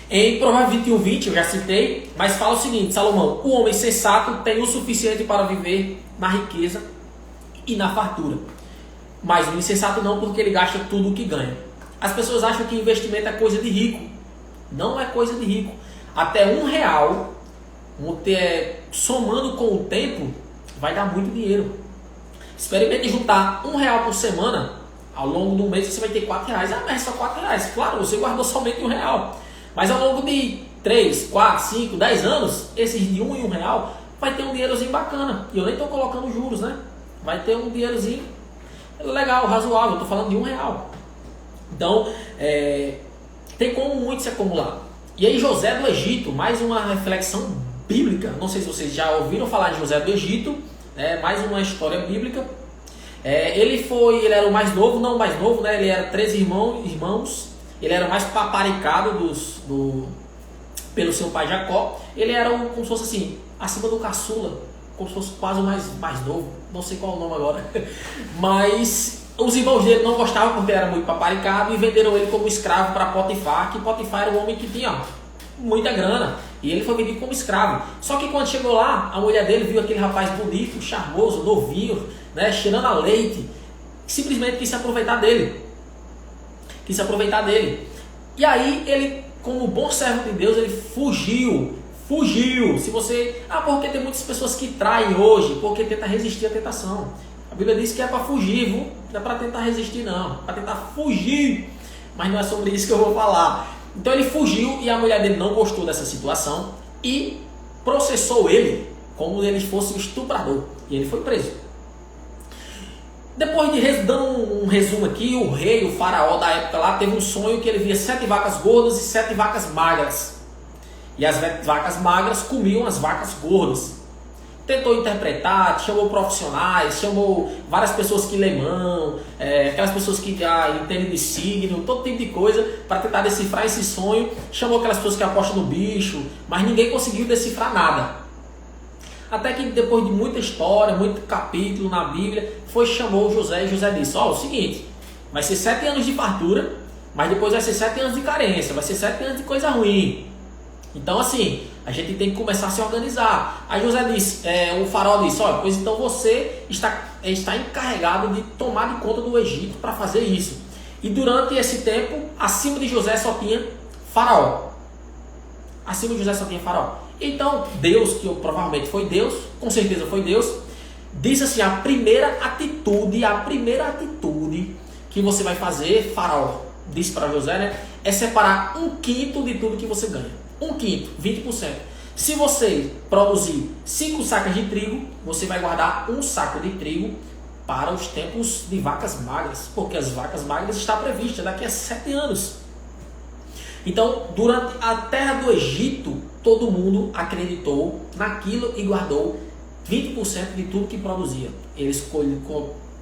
em Provérbios 21:20, eu já citei, mas fala o seguinte: Salomão, o homem sensato tem o suficiente para viver na riqueza e na fartura. Mas o insensato não, porque ele gasta tudo o que ganha. As pessoas acham que investimento é coisa de rico. Não é coisa de rico. Até R$1, somando com o tempo, vai dar muito dinheiro. Experimente juntar R$1 por semana. Ao longo do mês você vai ter R$4. Mas é só R$4. Claro, você guardou somente R$1. Mas ao longo de 3, 4, 5, 10 anos, esses de R$1 e R$1 vai ter um dinheirozinho bacana. E eu nem estou colocando juros, né? Vai ter um dinheirozinho legal, razoável. Eu estou falando de R$1. Então, tem como muito se acumular. E aí José do Egito, mais uma reflexão bíblica. Não sei se vocês já ouviram falar de José do Egito. Mais uma história bíblica. Ele era o mais novo, não o mais novo, né? Ele era 13 irmãos. Ele era o mais paparicado pelo seu pai Jacó. Ele era como se fosse assim, acima do caçula, como se fosse quase o mais novo. Não sei qual é o nome agora. Mas os irmãos dele não gostavam porque ele era muito paparicado e venderam ele como escravo para Potifar, que Potifar era um homem que tinha muita grana. E ele foi vendido como escravo. Só que quando chegou lá, a mulher dele viu aquele rapaz bonito, charmoso, novinho, né, cheirando a leite. Simplesmente quis se aproveitar dele. E aí ele como bom servo de Deus, ele fugiu. Se você... porque tem muitas pessoas que traem hoje, porque tenta resistir à tentação. A Bíblia diz que é para fugir, viu? Não é para tentar resistir, não. É para tentar fugir. Mas não é sobre isso que eu vou falar. Então ele fugiu e a mulher dele não gostou dessa situação e processou ele como se ele fosse um estuprador. E ele foi preso. Depois de dando um resumo aqui, o rei, o faraó da época lá, teve um sonho que ele via 7 vacas gordas e 7 vacas magras. E as vacas magras comiam as vacas gordas. Tentou interpretar, chamou profissionais, chamou várias pessoas que lê mão, aquelas pessoas que já entendem de signo, todo tipo de coisa, para tentar decifrar esse sonho. Chamou aquelas pessoas que apostam no bicho, mas ninguém conseguiu decifrar nada. Até que depois de muita história, muito capítulo na Bíblia, chamou José e José disse: o seguinte, vai ser 7 anos de fartura, mas depois vai ser 7 anos de carência, vai ser 7 anos de coisa ruim. Então assim, a gente tem que começar a se organizar. Aí José disse, o faraó disse: pois então você está encarregado de tomar de conta do Egito para fazer isso. E durante esse tempo, acima de José só tinha faraó. Acima de José só tinha faraó. Então Deus, que provavelmente foi Deus, com certeza foi Deus, disse assim: a primeira atitude que você vai fazer, faraó, disse para José, né, é separar 1/5 de tudo que você ganha. 1/5, 20%. Se você produzir 5 sacas de trigo, você vai guardar 1 saco de trigo para os tempos de vacas magras, porque as vacas magras está prevista daqui a 7 anos. Então, durante a terra do Egito, todo mundo acreditou naquilo e guardou 20% de tudo que produzia. Eles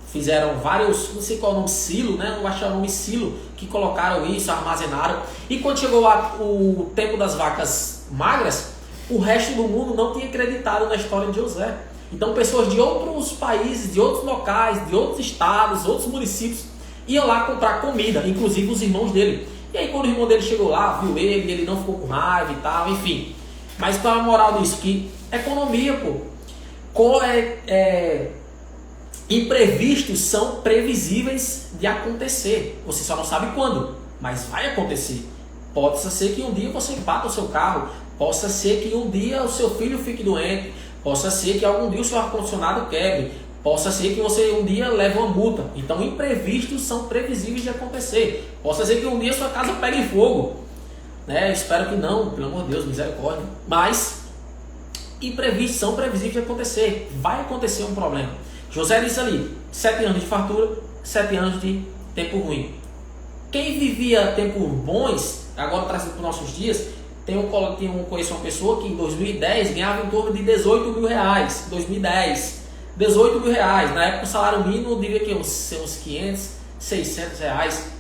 fizeram vários, não sei qual é o nome, silo, né? Eu acho que é o nome silo, que colocaram isso, armazenaram. E quando chegou o tempo das vacas magras, o resto do mundo não tinha acreditado na história de José. Então pessoas de outros países, de outros locais, de outros estados, outros municípios, iam lá comprar comida, inclusive os irmãos dele. E aí quando o irmão dele chegou lá, viu ele não ficou com raiva e tal, enfim. Mas qual é a moral disso? Que economia, imprevistos são previsíveis de acontecer. Você só não sabe quando, mas vai acontecer. Pode ser que um dia você bata o seu carro, possa ser que um dia o seu filho fique doente, possa ser que algum dia o seu ar-condicionado quebre, possa ser que você um dia leve uma multa. Então imprevistos são previsíveis de acontecer. Possa ser que um dia sua casa pegue fogo, né? Espero que não, pelo amor de Deus, misericórdia. Mas imprevistos são previsíveis de acontecer. Vai acontecer um problema. José disse ali, 7 anos de fartura, 7 anos de tempo ruim. Quem vivia tempos bons, agora trazendo para os nossos dias, conheço uma pessoa que em 2010 ganhava em torno de 18 mil reais. 2010, 18 mil reais. Na época o salário mínimo eu diria que uns 500, 600 reais.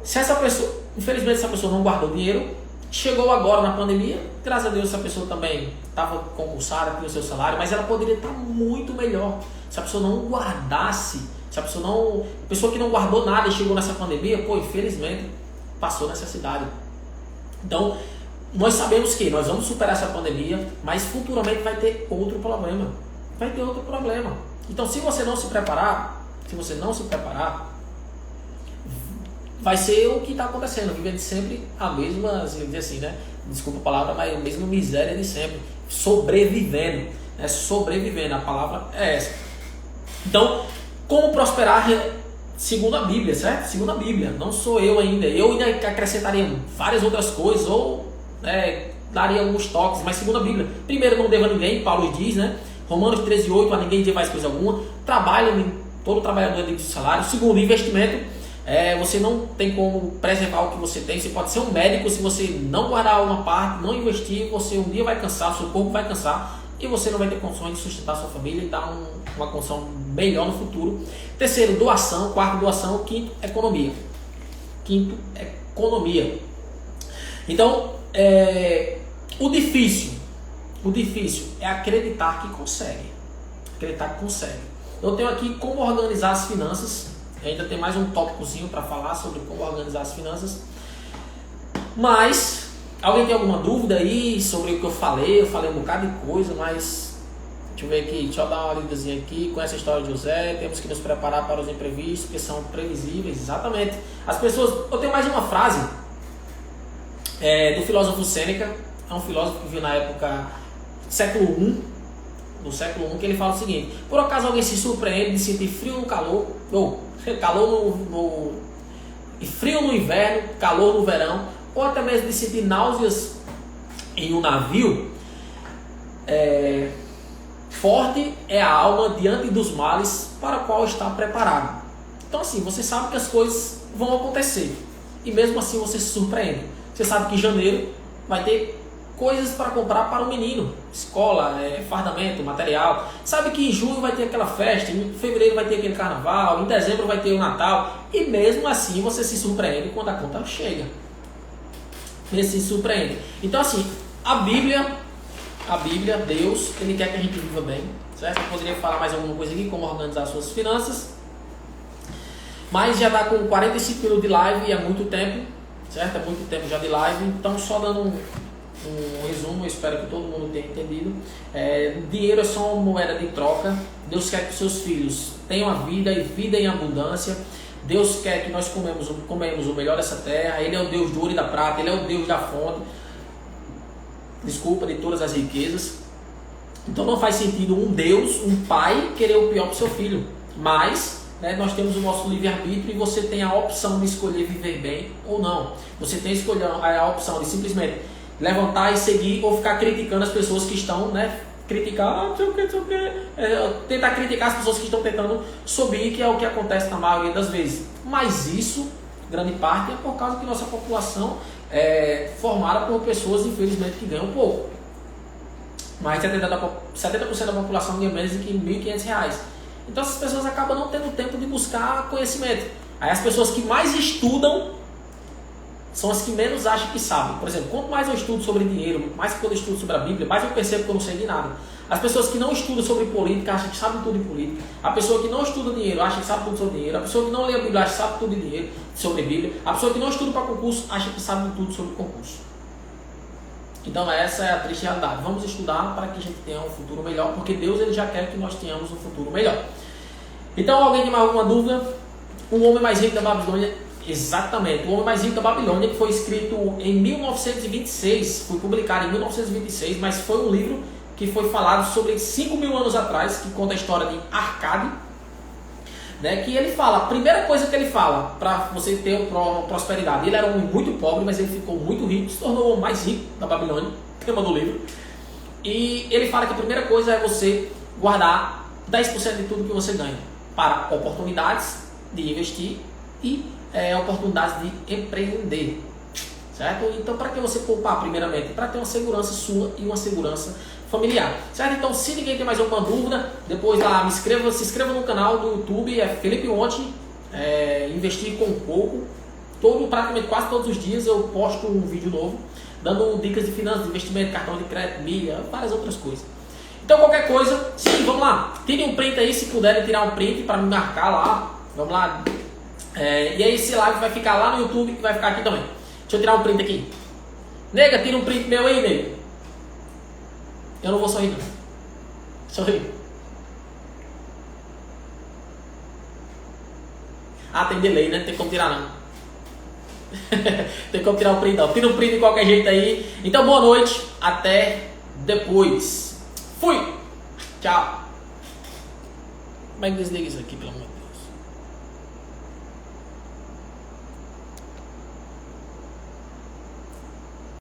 Se essa pessoa, infelizmente essa pessoa não guardou dinheiro, chegou agora na pandemia, graças a Deus essa pessoa também estava concursada, tinha o seu salário, mas ela poderia estar muito melhor. Se a pessoa não guardasse, a pessoa que não guardou nada e chegou nessa pandemia, infelizmente passou necessidade. Então, nós sabemos que nós vamos superar essa pandemia, mas futuramente vai ter outro problema. Então, se você não se preparar, vai ser o que está acontecendo, vivendo sempre a mesma, assim, né? Desculpa a palavra, mas a mesma miséria de sempre, sobrevivendo, né? Sobrevivendo, a palavra é essa. Então, como prosperar segundo a Bíblia, certo? Segundo a Bíblia, não sou eu ainda. Eu ainda acrescentaria várias outras coisas, ou daria alguns toques, mas segundo a Bíblia. Primeiro, não deva a ninguém, Paulo diz, né? Romanos 13:8, a ninguém dê mais coisa alguma. Trabalhe, todo trabalhador tem seu salário. Segundo, investimento. Você não tem como preservar o que você tem. Você pode ser um médico, se você não guardar uma parte, não investir, você um dia vai cansar, seu corpo vai cansar e você não vai ter condições de sustentar sua família e dar uma condição melhor no futuro. Terceiro, doação. Quarto, doação. Quinto, economia. Então, o difícil é acreditar que consegue. Eu tenho aqui como organizar as finanças. Ainda tem mais um tópicozinho para falar sobre como organizar as finanças. Mas, alguém tem alguma dúvida aí sobre o que eu falei? Eu falei um bocado de coisa, mas deixa eu ver aqui, deixa eu dar uma lidazinha aqui com essa história de José. Temos que nos preparar para os imprevistos, que são previsíveis, exatamente. As pessoas, eu tenho mais uma frase do filósofo Sêneca. É um filósofo que viu na época século I, no século I, que ele fala o seguinte: por acaso alguém se surpreende de sentir frio no calor, ou calor e frio no inverno, calor no verão, ou até mesmo de sentir náuseas em um navio? Forte é a alma diante dos males para o qual está preparado. Então assim, você sabe que as coisas vão acontecer e mesmo assim você se surpreende. Você sabe que em janeiro vai ter coisas para comprar para o menino, escola, fardamento, material. Sabe que em junho vai ter aquela festa, em fevereiro vai ter aquele carnaval, em dezembro vai ter o Natal, e mesmo assim você se surpreende quando a conta chega. Você se surpreende. Então assim, a Bíblia, Deus, Ele quer que a gente viva bem, certo? Eu poderia falar mais alguma coisa aqui, como organizar suas finanças, mas já está com 45 minutos de live e é muito tempo, certo? É muito tempo já de live, então só dando um resumo, eu espero que todo mundo tenha entendido. Dinheiro é só uma moeda de troca. Deus quer que seus filhos tenham a vida e vida em abundância. Deus quer que nós comemos o melhor dessa terra. Ele é o Deus do ouro e da prata, Ele é o Deus da fonte, de todas as riquezas. Então não faz sentido um Deus, um pai, querer o pior para o seu filho. Mas nós temos o nosso livre-arbítrio e você tem a opção de escolher viver bem ou não. Você tem a opção de simplesmente levantar e seguir ou ficar criticando as pessoas que estão, criticar, tentar criticar as pessoas que estão tentando subir, que é o que acontece na maioria das vezes. Mas isso, grande parte, é por causa que nossa população é formada por pessoas, infelizmente, que ganham pouco. Mais de 70% da população ganha menos de R$ 1.500. Então essas pessoas acabam não tendo tempo de buscar conhecimento. Aí as pessoas que mais estudam são as que menos acham que sabem. Por exemplo, quanto mais eu estudo sobre dinheiro, mais que eu estudo sobre a Bíblia, mais eu percebo que eu não sei de nada. As pessoas que não estudam sobre política acham que sabem tudo de política. A pessoa que não estuda dinheiro acha que sabe tudo sobre dinheiro. A pessoa que não lê a Bíblia acha que sabe tudo de dinheiro, sobre Bíblia. A pessoa que não estuda para concurso acha que sabe tudo sobre concurso. Então essa é a triste realidade. Vamos estudar para que a gente tenha um futuro melhor, porque Deus Ele já quer que nós tenhamos um futuro melhor. Então alguém tem mais alguma dúvida? O homem mais rico da Babilônia. Exatamente, O Homem Mais Rico da Babilônia, que foi escrito em 1926, foi publicado em 1926, mas foi um livro que foi falado sobre 5.000 anos atrás, que conta a história de Arcade, que ele fala, a primeira coisa que ele fala para você ter prosperidade, ele era um homem muito pobre, mas ele ficou muito rico, se tornou o homem mais rico da Babilônia, tema do livro, e ele fala que a primeira coisa é você guardar 10% de tudo que você ganha para oportunidades de investir e oportunidades de empreender, certo? Então, para que você poupar primeiramente? Para ter uma segurança sua e uma segurança familiar, certo? Então, se ninguém tem mais alguma dúvida, depois lá se inscreva no canal do YouTube, Felipe Monte, investir com pouco. Praticamente quase todos os dias eu posto um vídeo novo, dando dicas de finanças, de investimento, cartão de crédito, milha, várias outras coisas. Então, qualquer coisa, sim, vamos lá, tirem um print aí, se puderem tirar um print para me marcar lá, vamos lá. E aí esse live vai ficar lá no YouTube, que vai ficar aqui também. Deixa eu tirar um print aqui. Nega, tira um print meu aí, nega. Eu não vou sorrir não. Sorri. Ah, tem delay, né? Não tem como tirar não. Tem como tirar o print não. Tira um print de qualquer jeito aí. Então boa noite, até depois. Fui. Tchau. Como é que desliga isso aqui, pelo amor de Deus?